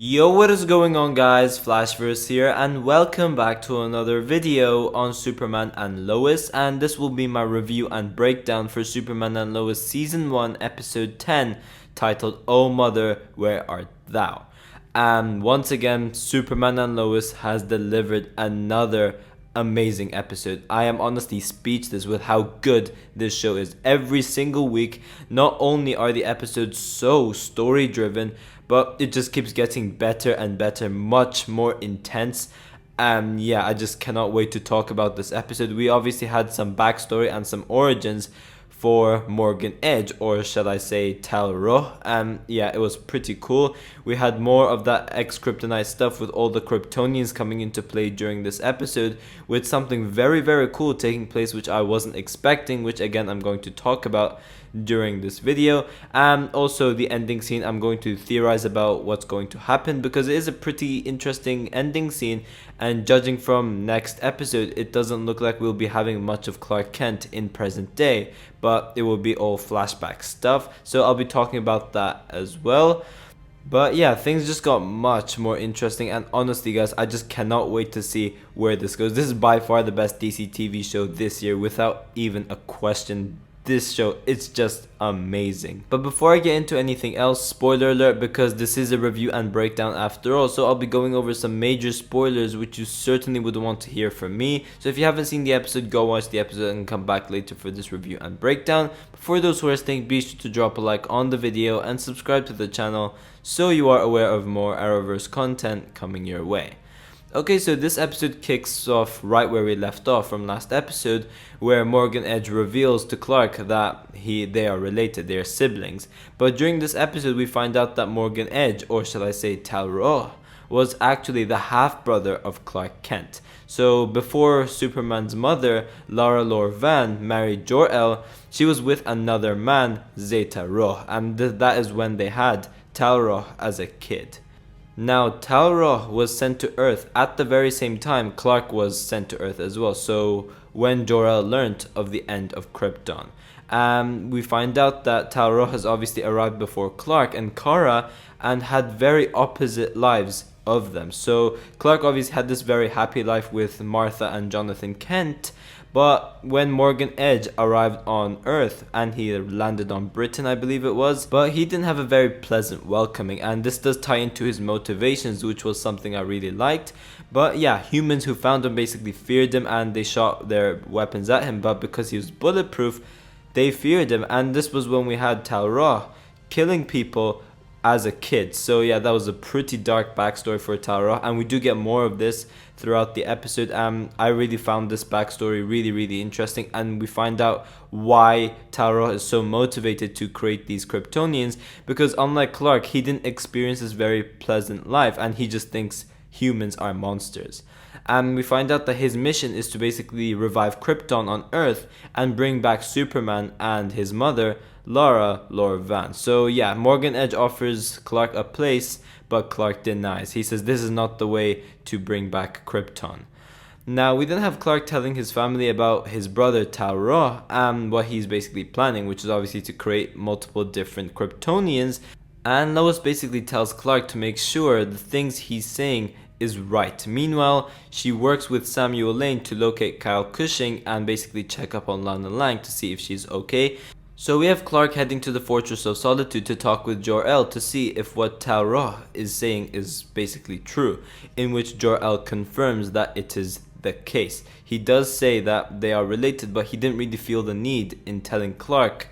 Yo, what is going on guys, Flashverse here and welcome back to another video on Superman and Lois, and this will be my review and breakdown for Superman and Lois Season 1 Episode 10 titled Oh Mother, Where Art Thou? And once again, Superman and Lois has delivered another amazing episode. I am honestly speechless with how good this show is. Every single week, not only are the episodes so story driven, but it just keeps getting better and better, much more intense. And yeah, I just cannot wait to talk about this episode. We obviously had some backstory and some origins for Morgan Edge, or shall I say Taro. And yeah, it was pretty cool. We had more of that ex-Kryptonite stuff with all the Kryptonians coming into play during this episode, with something very cool taking place which I wasn't expecting, which again I'm going to talk about during this video. And also the ending scene, I'm going to theorize about what's going to happen because it is a pretty interesting ending scene, and judging from next episode, it doesn't look like we'll be having much of Clark Kent in present day, but it will be all flashback stuff, so I'll be talking about that as well. But yeah, things just got much more interesting, and honestly guys, I just cannot wait to see where this goes. This is by far the best DC TV show this year without even a question. This show, it's just amazing. But before I get into anything else, spoiler alert, because this is a review and breakdown after all, so I'll be going over some major spoilers which you certainly would want to hear from me. So if you haven't seen the episode, go watch the episode and come back later for this review and breakdown. But for those who are staying, be sure to drop a like on the video and subscribe to the channel so you are aware of more Arrowverse content coming your way. Okay, so this episode kicks off right where we left off from last episode, where Morgan Edge reveals to Clark that they are related, they are siblings. But during this episode we find out that Morgan Edge, or shall I say Taro, was actually the half-brother of Clark Kent. So before Superman's mother, Lara Van, married Jor-El, she was with another man, Taro, and that is when they had Taro as a kid. Now, Taro was sent to Earth at the very same time Clark was sent to Earth as well, so when Jor-El learnt of the end of Krypton. We find out that Taro has obviously arrived before Clark and Kara and had very opposite lives of them. So Clark obviously had this very happy life with Martha and Jonathan Kent, but when Morgan Edge arrived on Earth, and he landed on Britain I believe it was, but he didn't have a very pleasant welcoming, and this does tie into his motivations, which was something I really liked. But yeah, humans who found him basically feared him and they shot their weapons at him, but because he was bulletproof, they feared him. And this was when we had Taro killing people as a kid. So yeah, that was a pretty dark backstory for Taro, and we do get more of this throughout the episode. I really found this backstory really interesting, and we find out why Taro is so motivated to create these Kryptonians, because unlike Clark, he didn't experience this very pleasant life and he just thinks humans are monsters. And we find out that his mission is to basically revive Krypton on Earth and bring back Superman and his mother, Lara Van. So yeah, Morgan Edge offers Clark a place, but Clark denies. He says this is not the way to bring back Krypton. Now we then have Clark telling his family about his brother Taro and what he's basically planning, which is obviously to create multiple different Kryptonians. And Lois basically tells Clark to make sure the things he's saying is right. Meanwhile, she works with Samuel Lane to locate Kyle Cushing and basically check up on Lana Lang to see if she's okay. So we have Clark heading to the Fortress of Solitude to talk with Jor-El to see if what Taro is saying is basically true, in which Jor-El confirms that it is the case. He does say that they are related, but he didn't really feel the need in telling Clark.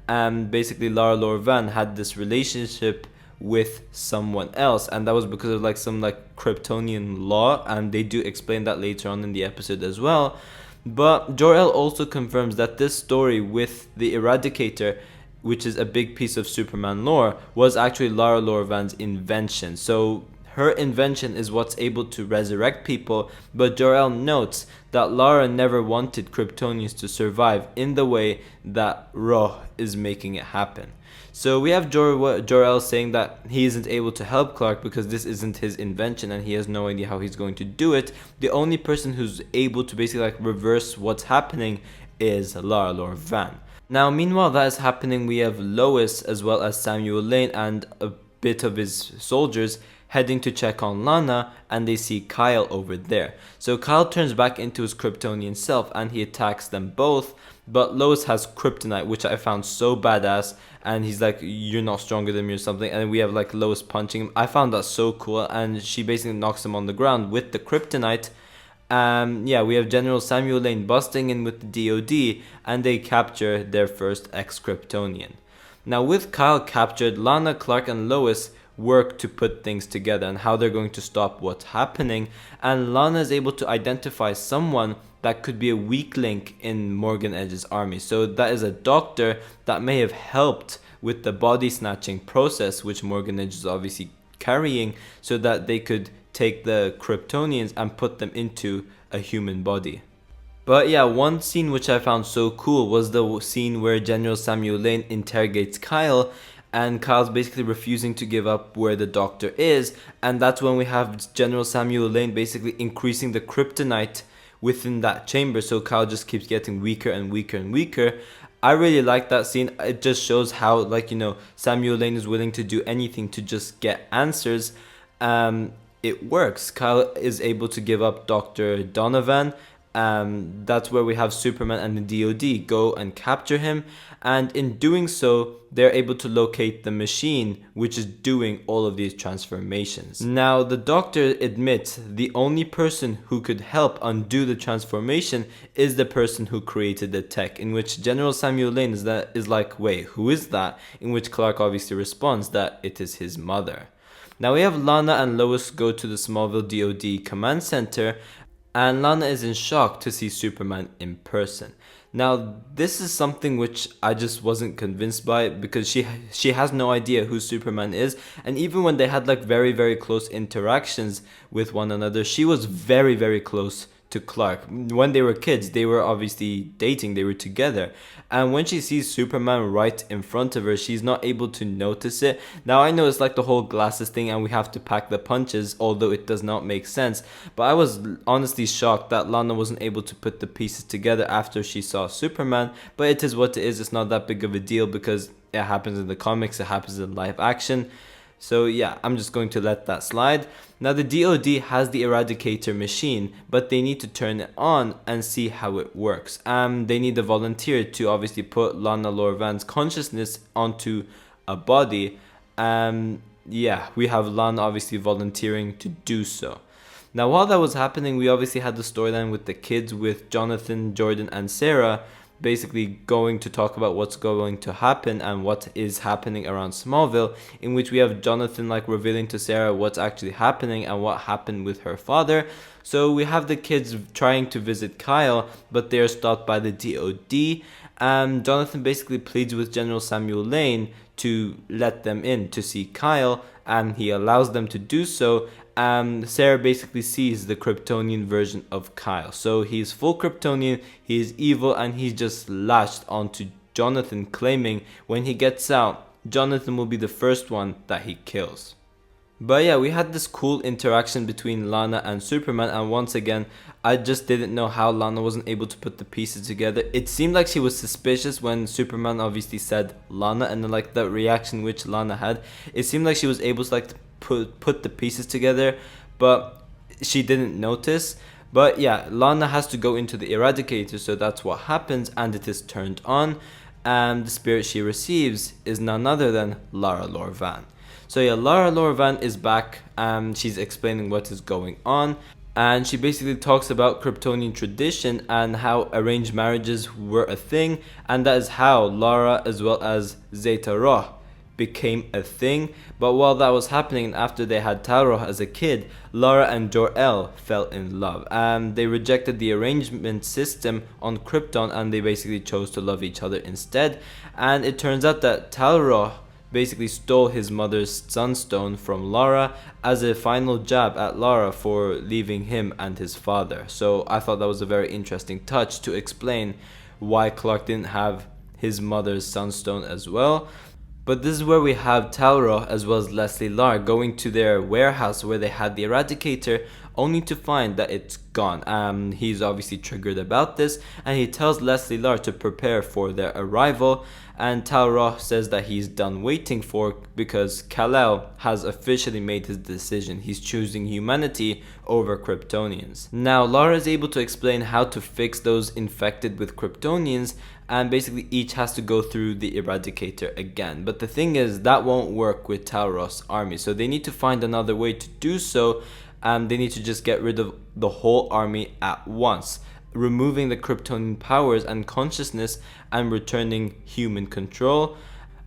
And basically Lara Van had this relationship with someone else, and that was because of some Kryptonian law, and they do explain that later on in the episode as well. But Jor-El also confirms that this story with the Eradicator, which is a big piece of Superman lore, was actually Lara Van's invention. So her invention is what's able to resurrect people, but Jor-El notes that Lara never wanted Kryptonians to survive in the way that Ro is making it happen. So we have Jor-El saying that he isn't able to help Clark because this isn't his invention and he has no idea how he's going to do it. The only person who's able to basically reverse what's happening is Lara Van. Now meanwhile that is happening, we have Lois as well as Samuel Lane and a bit of his soldiers heading to check on Lana, and they see Kyle over there. So Kyle turns back into his Kryptonian self and he attacks them both, but Lois has kryptonite, which I found so badass, and he's like, you're not stronger than me or something, and we have like Lois punching him. I found that so cool, and she basically knocks him on the ground with the kryptonite. Yeah, we have General Samuel Lane busting in with the DOD, and they capture their first ex-Kryptonian. Now with Kyle captured, Lana, Clark and Lois work to put things together and how they're going to stop what's happening, and Lana is able to identify someone that could be a weak link in Morgan Edge's army. So that is a doctor that may have helped with the body snatching process, which Morgan Edge is obviously carrying, so that they could take the Kryptonians and put them into a human body. But yeah, one scene which I found so cool was the scene where General Samuel Lane interrogates Kyle, and Kyle's basically refusing to give up where the doctor is, and that's when we have General Samuel Lane basically increasing the kryptonite within that chamber, so Kyle just keeps getting weaker and weaker and weaker. I really like that scene. It just shows how, like, you know, Samuel Lane is willing to do anything to just get answers. It works. Kyle is able to give up Dr. Donovan. That's where we have Superman and the DOD go and capture him, and in doing so they're able to locate the machine which is doing all of these transformations. Now the doctor admits the only person who could help undo the transformation is the person who created the tech, in which General Samuel Lane is like, wait, who is that? In which Clark obviously responds that it is his mother. Now we have Lana and Lois go to the Smallville DOD command center, and Lana is in shock to see Superman in person. Now this is something which I just wasn't convinced by, because she has no idea who Superman is, and even when they had like very close interactions with one another, she was very close to Clark. When they were kids, they were obviously dating, they were together, and when she sees Superman right in front of her, she's not able to notice it. Now I know it's like the whole glasses thing and we have to pack the punches, although it does not make sense, but I was honestly shocked that Lana wasn't able to put the pieces together after she saw Superman. But it is what it is. It's not that big of a deal because it happens in the comics, it happens in live action. So yeah, I'm just going to let that slide. Now the DOD has the Eradicator machine, but they need to turn it on and see how it works. They need a volunteer to obviously put Lana Lorvan's consciousness onto a body. Yeah, we have Lana obviously volunteering to do so. Now while that was happening, we obviously had the storyline with the kids, with Jonathan, Jordan and Sarah basically going to talk about what's going to happen and what is happening around Smallville, in which we have Jonathan like revealing to Sarah what's actually happening and what happened with her father. So we have the kids trying to visit Kyle, but they are stopped by the DOD, and Jonathan basically pleads with General Samuel Lane to let them in to see Kyle, and he allows them to do so. Sarah basically sees the Kryptonian version of Kyle. So he's full Kryptonian, he is evil, and he's just lashed onto Jonathan, claiming when he gets out, Jonathan will be the first one that he kills. But yeah, we had this cool interaction between Lana and Superman, and once again, I just didn't know how Lana wasn't able to put the pieces together. It seemed like she was suspicious when Superman obviously said Lana, and then like the reaction which Lana had, it seemed like she was able to like put the pieces together, but she didn't notice. But yeah, Lana has to go into the Eradicator, so that's what happens, and it is turned on, and the spirit she receives is none other than Lara Lorvan. So yeah, Lara Lorvan is back, and she's explaining what is going on, and she basically talks about Kryptonian tradition and how arranged marriages were a thing, and that is how Lara as well as Zeta Rho became a thing. But while that was happening, after they had Taro as a kid, Lara and Jor-El fell in love, and they rejected the arrangement system on Krypton, and they basically chose to love each other instead. And it turns out that Taro basically stole his mother's sunstone from Lara as a final jab at Lara for leaving him and his father. So I thought that was a very interesting touch to explain why Clark didn't have his mother's sunstone as well. But this is where we have Taro as well as Leslie Lar going to their warehouse where they had the Eradicator, only to find that it's gone. He's obviously triggered about this, and he tells Leslie Lar to prepare for their arrival. and Taro says that he's done waiting for because Kal-El has officially made his decision. He's choosing humanity over Kryptonians. Now Lara is able to explain how to fix those infected with Kryptonians, and basically each has to go through the Eradicator again. But the thing is, that won't work with Taros' army, so they need to find another way to do so, and they need to just get rid of the whole army at once, removing the Kryptonian powers and consciousness and returning human control.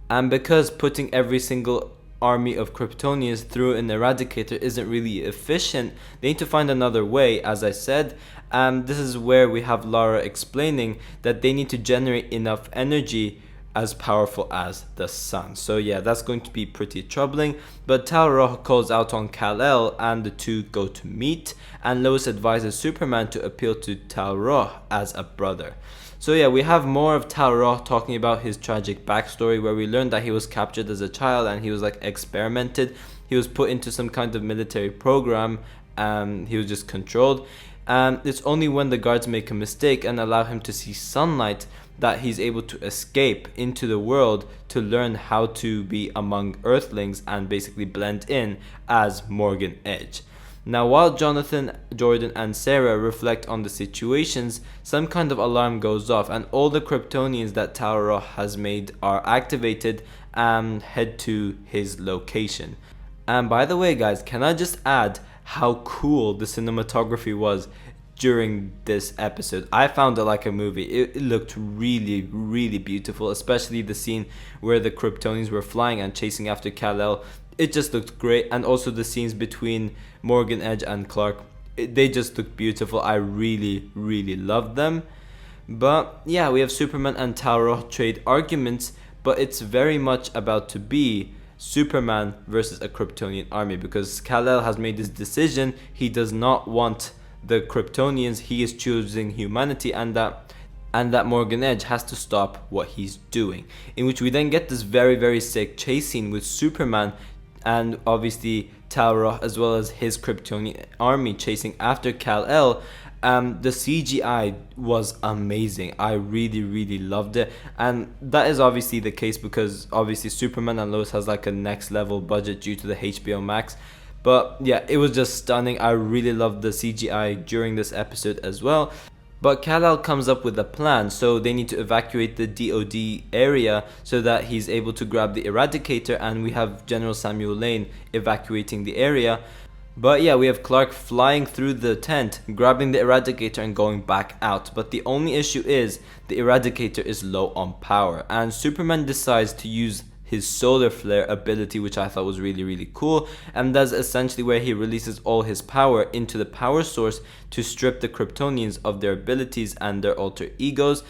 And because putting every single army of Kryptonians through an Eradicator isn't really efficient, they need to find another way, as I said. This is where we have Lara explaining that they need to generate enough energy as powerful as the sun. So yeah, that's going to be pretty troubling. But Taro calls out on Kal-El and the two go to meet, and Lois advises Superman to appeal to Taro as a brother. So yeah, we have more of Taro talking about his tragic backstory, where we learned that he was captured as a child and he was like experimented. He was put into some kind of military program and he was just controlled. It's only when the guards make a mistake and allow him to see sunlight that he's able to escape into the world to learn how to be among Earthlings and basically blend in as Morgan Edge. Now, while Jonathan, Jordan, and Sarah reflect on the situations, some kind of alarm goes off and all the Kryptonians that Taro has made are activated and head to his location. And by the way, guys, can I just add how cool the cinematography was during this episode? I found it like a movie. It looked really, really beautiful, especially the scene where the Kryptonians were flying and chasing after Kal-El. It just looked great, and also the scenes between Morgan Edge and Clark, they just looked beautiful. I really, really loved them. But yeah, we have Superman and Taro trade arguments, but it's very much about to be Superman versus a Kryptonian army, because Kal-El has made his decision. He does not want the Kryptonians. He is choosing humanity, and that Morgan Edge has to stop what he's doing, in which we then get this very, very sick chase scene with Superman and obviously Taro as well as his Kryptonian army chasing after Kal-El. The CGI was amazing. I really, really loved it, and that is obviously the case because obviously Superman and Lois has like a next level budget due to the HBO Max. But yeah, it was just stunning. I really loved the CGI during this episode as well. But Kal-El comes up with a plan, so they need to evacuate the DOD area so that he's able to grab the Eradicator, and we have General Samuel Lane evacuating the area. But yeah, we have Clark flying through the tent, grabbing the Eradicator and going back out. But the only issue is the Eradicator is low on power, and Superman decides to use his solar flare ability, which I thought was really, really cool, and that's essentially where he releases all his power into the power source to strip the Kryptonians of their abilities and their alter egos.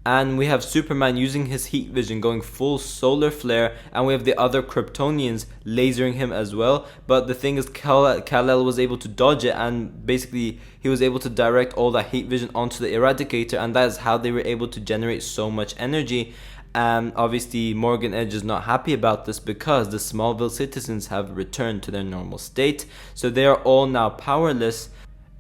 And we have Superman using his heat vision going full solar flare, and we have the other Kryptonians lasering him as well. But the thing is, Kal-El was able to dodge it, and basically he was able to direct all that heat vision onto the Eradicator, and that is how they were able to generate so much energy. And obviously Morgan Edge is not happy about this because the Smallville citizens have returned to their normal state, so they are all now powerless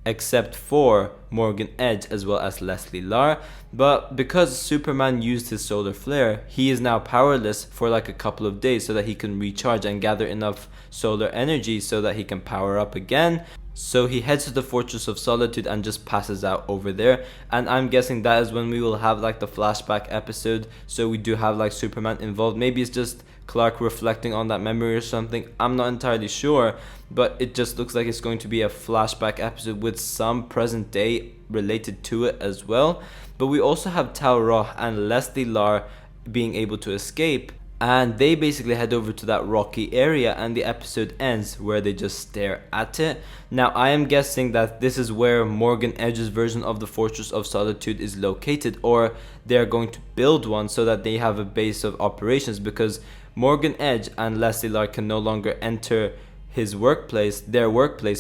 except for Morgan Edge as well as Leslie Lar. But because Superman used his solar flare, he is now powerless for like a couple of days so that he can recharge and gather enough solar energy so that he can power up again. So he heads to the Fortress of Solitude and just passes out over there, and I'm guessing that is when we will have like the flashback episode, so we do have like Superman involved. Maybe it's just Clark reflecting on that memory or something, I'm not entirely sure, but it just looks like it's going to be a flashback episode with some present day related to it as well. But we also have Taro and Leslie Lar being able to escape, and they basically head over to that rocky area, and the episode ends where they just stare at it. Now I am guessing that this is where Morgan Edge's version of the Fortress of Solitude is located, or they are going to build one so that they have a base of operations, because Morgan Edge and Leslie Lar can no longer enter their workplace,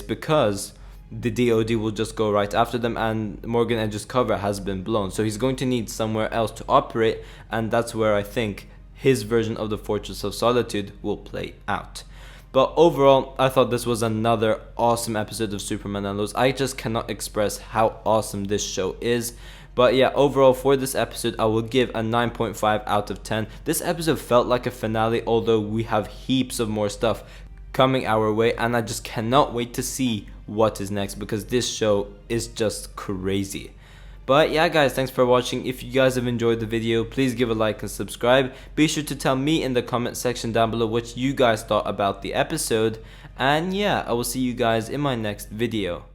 because the DOD will just go right after them, and Morgan Edge's cover has been blown. So he's going to need somewhere else to operate, and that's where I think his version of the Fortress of Solitude will play out. But overall, I thought this was another awesome episode of Superman and Lois. I just cannot express how awesome this show is. But yeah, overall for this episode, I will give a 9.5 out of 10. This episode felt like a finale, although we have heaps of more stuff coming our way, and I just cannot wait to see what is next, because this show is just crazy. But yeah guys, thanks for watching. If you guys have enjoyed the video, please give a like and subscribe. Be sure to tell me in the comment section down below what you guys thought about the episode. And yeah, I will see you guys in my next video.